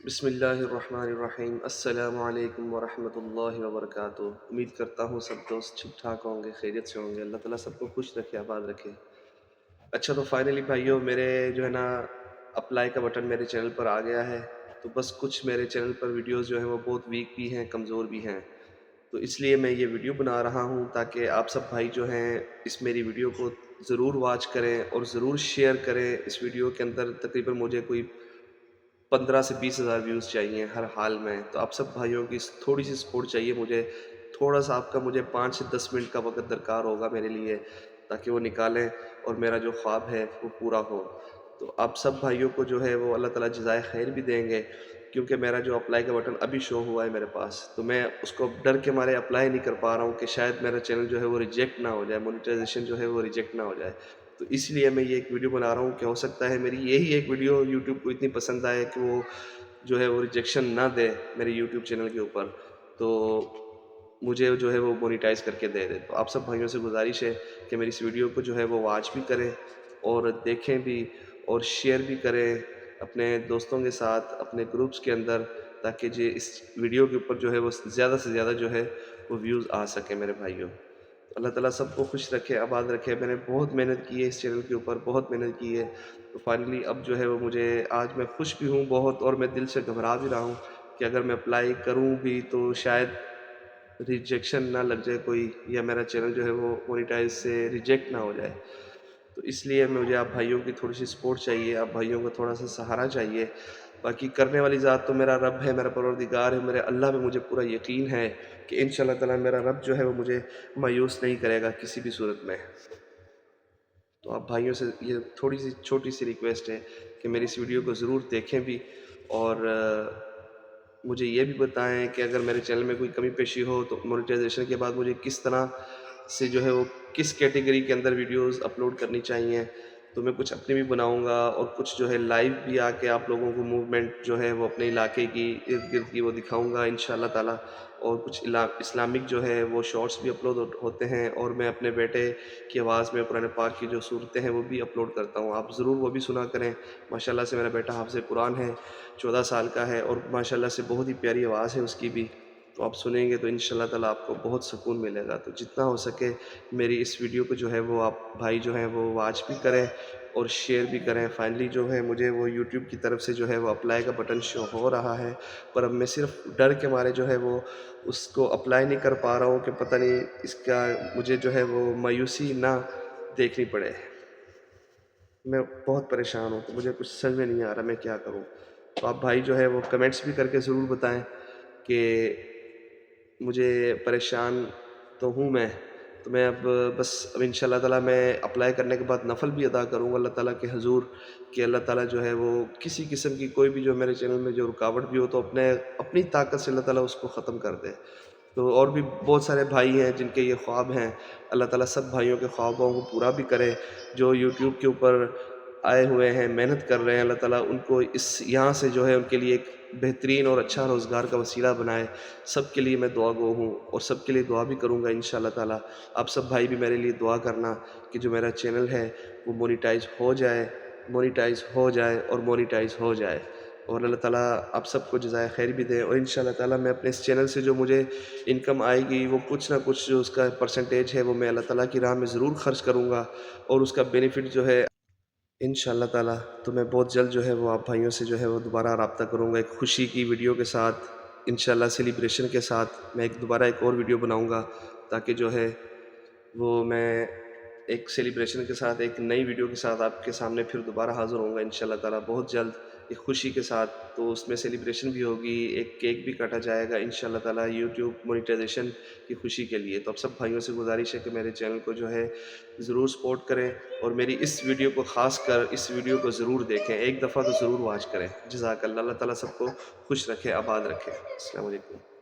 بسم اللہ الرحمن الرحیم۔ السلام علیکم ورحمۃ اللہ وبرکاتہ۔ امید کرتا ہوں سب دوست ٹھیک ٹھاک ہوں گے، خیریت سے ہوں گے۔ اللہ تعالیٰ سب کو خوش رکھے، آباد رکھے۔ اچھا، تو فائنلی بھائیو میرے جو ہے نا اپلائی کا بٹن میرے چینل پر آ گیا ہے۔ تو بس کچھ میرے چینل پر ویڈیوز جو ہیں وہ بہت ویک بھی ہیں، کمزور بھی ہیں، تو اس لیے میں یہ ویڈیو بنا رہا ہوں تاکہ آپ سب بھائی جو ہیں اس میری ویڈیو کو ضرور واچ کریں اور ضرور شیئر کریں۔ اس ویڈیو کے اندر تقریباً مجھے کوئی 15 سے 20 ہزار ویوز چاہیے ہر حال میں۔ تو آپ سب بھائیوں کی تھوڑی سی سپورٹ چاہیے مجھے، تھوڑا سا آپ کا مجھے 5 سے 10 منٹ کا وقت درکار ہوگا میرے لیے، تاکہ وہ نکالیں اور میرا جو خواب ہے وہ پورا ہو۔ تو آپ سب بھائیوں کو جو ہے وہ اللہ تعالیٰ جزائے خیر بھی دیں گے، کیونکہ میرا جو اپلائی کا بٹن ابھی شو ہوا ہے میرے پاس، تو میں اس کو ڈر کے مارے اپلائی نہیں کر پا رہا ہوں کہ شاید میرا چینل جو ہے وہ ریجیکٹ نہ ہو جائے، مونیٹائزیشن جو ہے وہ ریجیکٹ نہ ہو جائے۔ تو اس لیے میں یہ ایک ویڈیو بنا رہا ہوں کہ ہو سکتا ہے میری یہی ایک ویڈیو یوٹیوب کو اتنی پسند آئے کہ وہ جو ہے وہ ریجیکشن نہ دے میرے یوٹیوب چینل کے اوپر، تو مجھے جو ہے وہ مونیٹائز کر کے دے دے۔ تو آپ سب بھائیوں سے گزارش ہے کہ میری اس ویڈیو کو جو ہے وہ واچ بھی کریں اور دیکھیں بھی اور شیئر بھی کریں اپنے دوستوں کے ساتھ، اپنے گروپس کے اندر، تاکہ جو اس ویڈیو کے اوپر جو ہے وہ زیادہ سے زیادہ جو ہے وہ ویوز آ سکے میرے بھائیوں۔ اللہ تعالیٰ سب کو خوش رکھے، آباد رکھے۔ میں نے بہت محنت کی ہے اس چینل کے اوپر، بہت محنت کی ہے۔ تو فائنلی اب جو ہے وہ مجھے آج میں خوش بھی ہوں بہت، اور میں دل سے گھبرا بھی رہا ہوں کہ اگر میں اپلائی کروں بھی تو شاید ریجیکشن نہ لگ جائے کوئی، یا میرا چینل جو ہے وہ مونیٹائز سے ریجیکٹ نہ ہو جائے۔ تو اس لیے مجھے آپ بھائیوں کی تھوڑی سی سپورٹ چاہیے، آپ بھائیوں کو تھوڑا سا سہارا چاہیے۔ باقی کرنے والی ذات تو میرا رب ہے، میرا پروردگار ہے، میرے اللہ پہ مجھے پورا یقین ہے کہ انشاءاللہ تعالیٰ میرا رب جو ہے وہ مجھے مایوس نہیں کرے گا کسی بھی صورت میں۔ تو آپ بھائیوں سے یہ تھوڑی سی چھوٹی سی ریکویسٹ ہے کہ میری اس ویڈیو کو ضرور دیکھیں بھی، اور مجھے یہ بھی بتائیں کہ اگر میرے چینل میں کوئی کمی پیشی ہو تو مونیٹائزیشن کے بعد مجھے کس طرح سے جو ہے وہ کس کیٹیگری کے اندر ویڈیوز اپلوڈ کرنی چاہیے۔ تو میں کچھ اپنی بھی بناؤں گا، اور کچھ جو ہے لائیو بھی آ کے آپ لوگوں کو موومنٹ جو ہے وہ اپنے علاقے کی ارد گرد کی وہ دکھاؤں گا انشاءاللہ تعالیٰ۔ اور کچھ اسلامک جو ہے وہ شارٹس بھی اپلوڈ ہوتے ہیں، اور میں اپنے بیٹے کی آواز میں قرآن پاک کی جو صورتیں ہیں وہ بھی اپلوڈ کرتا ہوں، آپ ضرور وہ بھی سنا کریں۔ ماشاءاللہ سے میرا بیٹا حافظ قرآن ہے، 14 سال کا ہے، اور ماشاءاللہ سے بہت ہی پیاری آواز ہے اس کی بھی۔ تو آپ سنیں گے تو انشاءاللہ تعالیٰ آپ کو بہت سکون ملے گا۔ تو جتنا ہو سکے میری اس ویڈیو کو جو ہے وہ آپ بھائی جو ہیں وہ واچ بھی کریں اور شیئر بھی کریں۔ فائنلی جو ہے مجھے وہ یوٹیوب کی طرف سے جو ہے وہ اپلائی کا بٹن شو ہو رہا ہے، پر اب میں صرف ڈر کے مارے جو ہے وہ اس کو اپلائی نہیں کر پا رہا ہوں کہ پتہ نہیں اس کا مجھے جو ہے وہ مایوسی نہ دیکھنی پڑے۔ میں بہت پریشان ہوں، تو مجھے کچھ سمجھ میں نہیں آ رہا میں کیا کروں۔ تو آپ بھائی جو ہے وہ کمنٹس بھی کر کے ضرور بتائیں کہ مجھے پریشان تو ہوں میں۔ تو میں اب بس انشاءاللہ تعالیٰ میں اپلائی کرنے کے بعد نفل بھی ادا کروں گا اللہ تعالیٰ کے حضور، کہ اللہ تعالیٰ جو ہے وہ کسی قسم کی کوئی بھی جو میرے چینل میں جو رکاوٹ بھی ہو تو اپنی طاقت سے اللہ تعالیٰ اس کو ختم کر دے۔ تو اور بھی بہت سارے بھائی ہیں جن کے یہ خواب ہیں، اللہ تعالیٰ سب بھائیوں کے خوابوں کو پورا بھی کرے۔ جو یوٹیوب کے اوپر آئے ہوئے ہیں، محنت کر رہے ہیں، اللہ تعالیٰ ان کو یہاں سے جو ہے ان کے لیے ایک بہترین اور اچھا روزگار کا وسیلہ بنائے۔ سب کے لیے میں دعا گو ہوں، اور سب کے لیے دعا بھی کروں گا انشاءاللہ تعالیٰ۔ آپ سب بھائی بھی میرے لیے دعا کرنا کہ جو میرا چینل ہے وہ مونیٹائز ہو جائے، مونیٹائز ہو جائے اور مونیٹائز ہو جائے، اور اللہ تعالیٰ آپ سب کو جزائے خیر بھی دے۔ اور انشاءاللہ تعالیٰ میں اپنے اس چینل سے جو مجھے انکم آئے گی وہ کچھ نہ کچھ جو اس کا پرسنٹیج ہے وہ میں اللہ تعالیٰ کی راہ میں ضرور خرچ کروں گا، اور اس کا بینیفٹ جو ہے انشاءاللہ تعالیٰ تو میں بہت جلد جو ہے وہ آپ بھائیوں سے جو ہے وہ دوبارہ رابطہ کروں گا، ایک خوشی کی ویڈیو کے ساتھ، انشاءاللہ سیلیبریشن کے ساتھ میں دوبارہ ایک اور ویڈیو بناؤں گا، تاکہ جو ہے وہ میں ایک سیلیبریشن کے ساتھ ایک نئی ویڈیو کے ساتھ آپ کے سامنے پھر دوبارہ حاضر ہوں گا انشاءاللہ تعالیٰ بہت جلد، ایک خوشی کے ساتھ۔ تو اس میں سیلیبریشن بھی ہوگی، ایک کیک بھی کاٹا جائے گا انشاءاللہ تعالیٰ یوٹیوب مونیٹائزیشن کی خوشی کے لیے۔ تو اب سب بھائیوں سے گزارش ہے کہ میرے چینل کو جو ہے ضرور سپورٹ کریں، اور میری اس ویڈیو کو خاص کر اس ویڈیو کو ضرور دیکھیں، ایک دفعہ تو ضرور واچ کریں۔ جزاک اللہ، اللہ تعالیٰ سب کو خوش رکھے، آباد رکھے۔ السلام علیکم۔